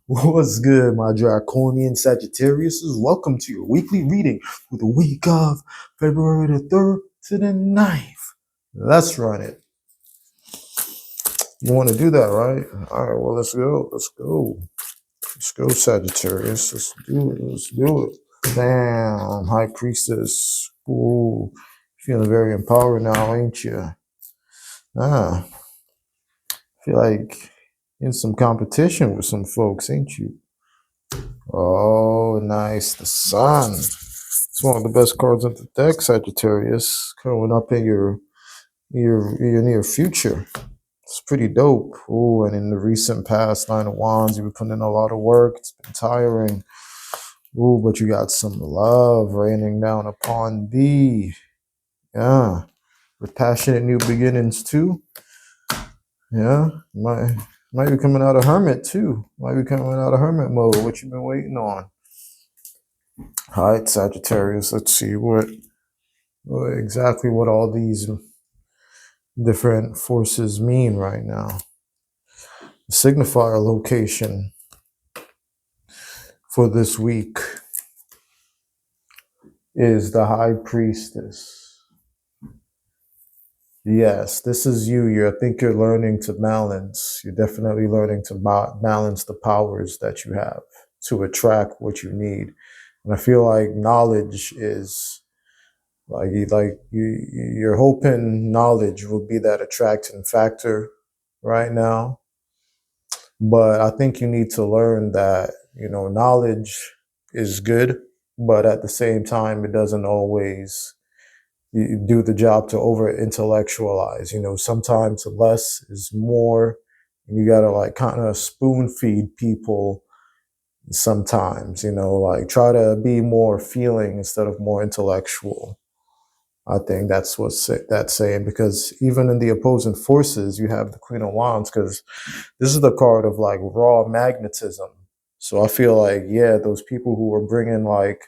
What's good, my Draconian Sagittarius? Welcome to your weekly reading for the week of February the 3rd to the 9th. Let's run it. You want to do that, right? All right, well, let's go. Let's go. Let's go, Sagittarius. Let's do it. Let's do it. Damn, High Priestess. Ooh, feeling very empowered now, ain't you? Ah, feel like in some competition with some folks, ain't you? Oh, nice. The Sun. It's one of the best cards of the deck, Sagittarius. Coming up in your near future. It's pretty dope. Oh, and in the recent past, Nine of Wands, you've been putting in a lot of work. It's been tiring. Oh, but you got some love raining down upon thee. Yeah. With passionate new beginnings too. Yeah. Might be coming out of hermit too. Might be coming out of hermit mode. What you been waiting on? All right, Sagittarius. Let's see what exactly what all these different forces mean right now. The signifier location for this week is the High Priestess. Yes, this is you. I think you're learning to balance. You're definitely learning to balance the powers that you have to attract what you need. And I feel like knowledge is you're hoping knowledge will be that attracting factor right now. But I think you need to learn that, knowledge is good, but at the same time, it doesn't always do the job to over intellectualize. Sometimes less is more. And you got to like kind of spoon feed people sometimes, like try to be more feeling instead of more intellectual. I think that's that's saying, because even in the opposing forces, you have the Queen of Wands, because this is the card of like raw magnetism. So I feel like, yeah, those people who are bringing like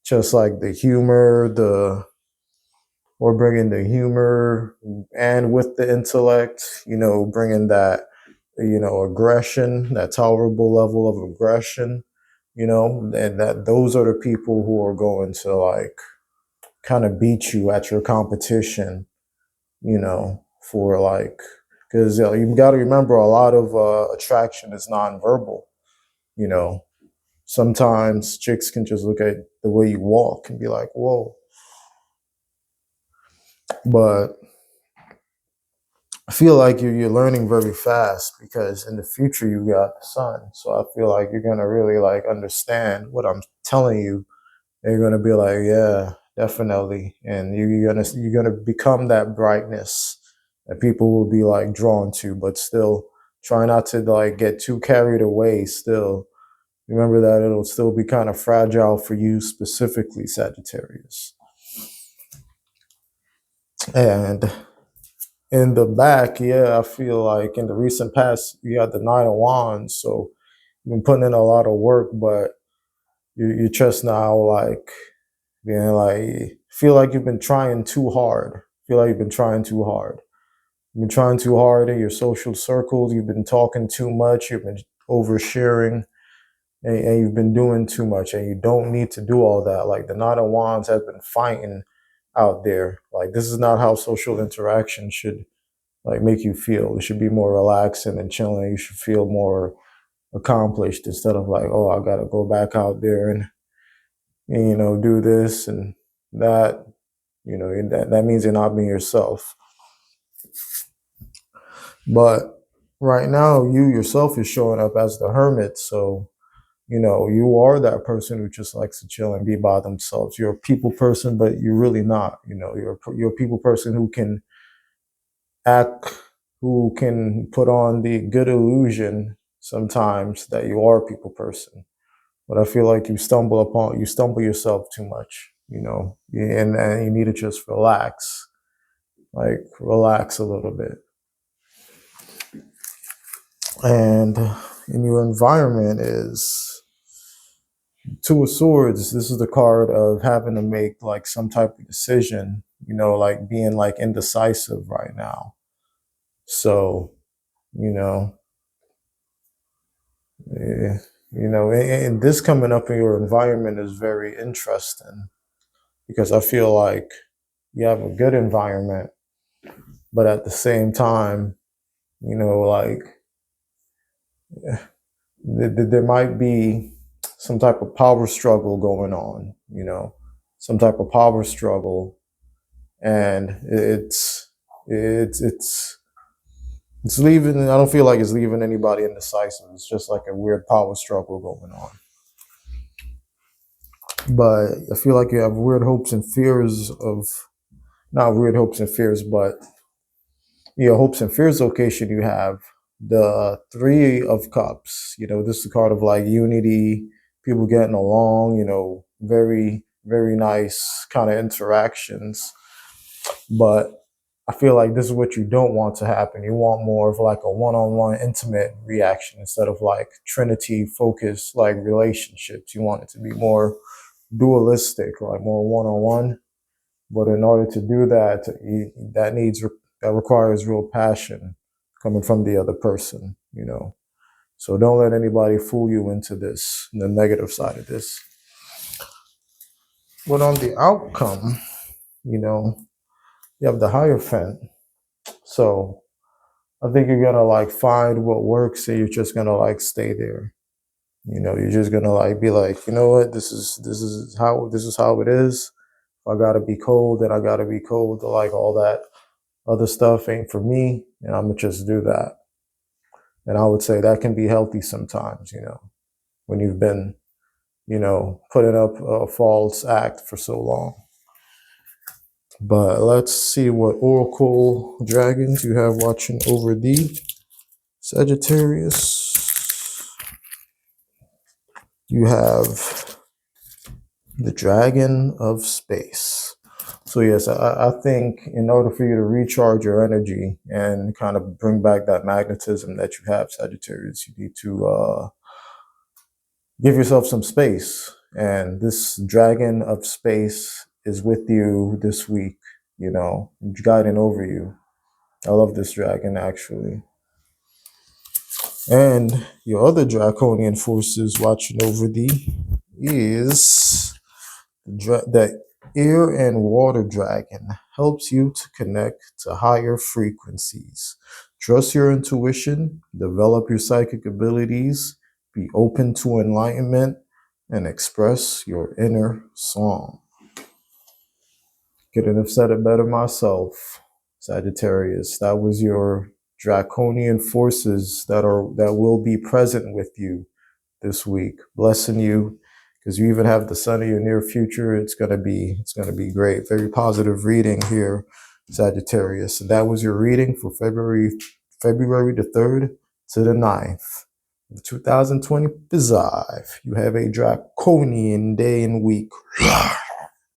just like the humor, or bringing the humor and with the intellect, bringing that, aggression, that tolerable level of aggression, and that those are the people who are going to like kind of beat you at your competition, for like, because you've got to remember a lot of attraction is nonverbal. You know, sometimes chicks can just look at the way you walk and be like, whoa. But I feel like you're learning very fast, because in the future you got the Sun. So I feel like you're gonna really like understand what I'm telling you. And you're gonna be like, yeah, definitely, and you're gonna become that brightness that people will be like drawn to. But still, try not to like get too carried away. Still, remember that it'll still be kind of fragile for you specifically, Sagittarius. And in the back, yeah, I feel like in the recent past, you got the Nine of Wands. So you've been putting in a lot of work, but you're just now like being like, feel like you've been trying too hard. Feel like you've been trying too hard. You've been trying too hard in your social circles. You've been talking too much. You've been oversharing, and you've been doing too much. And you don't need to do all that. Like the Nine of Wands has been fighting out there. Like this is not how social interaction should like make you feel. It should be more relaxing and chilling. You should feel more accomplished instead of like, oh, I gotta go back out there and do this and that. That means you're not being yourself. But right now, you yourself is showing up as the hermit. So you are that person who just likes to chill and be by themselves. You're a people person, but you're really not. You're a people person who can act, who can put on the good illusion sometimes that you are a people person. But I feel like you stumble yourself too much, and you need to just relax, like relax a little bit. And in your environment is Two of Swords. This is the card of having to make like some type of decision, like being like indecisive right now. So, You know, and this coming up in your environment is very interesting because I feel like you have a good environment, but at the same time, you know, like there might be some type of power struggle going on, you know, some type of power struggle, and it's leaving. I don't feel like it's leaving anybody indecisive. It's just like a weird power struggle going on. But I feel like you have weird hopes and fears of, not weird hopes and fears, but your hopes and fears location. You have the Three of Cups. You know, this is the card of like unity, people getting along, you know, very, very nice kind of interactions. But I feel like this is what you don't want to happen. You want more of like a one-on-one intimate reaction instead of like Trinity focused like relationships. You want it to be more dualistic, like more one-on-one. But in order to do that, that requires real passion coming from the other person, you know. So don't let anybody fool you into this, the negative side of this. But on the outcome, you know, you have the Hierophant. So I think you're gonna like find what works and you're just gonna like stay there. You know, you're just gonna like be like, you know what, this is how it is. If I gotta be cold, then I gotta be cold. Like all that other stuff ain't for me, and I'm gonna just do that. And I would say that can be healthy sometimes, you know, when you've been, you know, putting up a false act for so long. But let's see what Oracle Dragons you have watching over the Sagittarius. You have the Dragon of Space. So yes, I think in order for you to recharge your energy and kind of bring back that magnetism that you have, Sagittarius, you need to give yourself some space. And this Dragon of Space is with you this week, you know, guiding over you. I love this dragon, actually. And your other draconian forces watching over thee is the air and water dragon. Helps you to connect to higher frequencies. Trust your intuition, develop your psychic abilities, be open to enlightenment, and express your inner song. Couldn't have said it better myself, Sagittarius. That was your draconian forces that will be present with you this week, blessing you, because you even have the sun of your near future. It's gonna be great. Very positive reading here, Sagittarius. And that was your reading for February the 3rd to the 9th of 2025. You have a draconian day and week.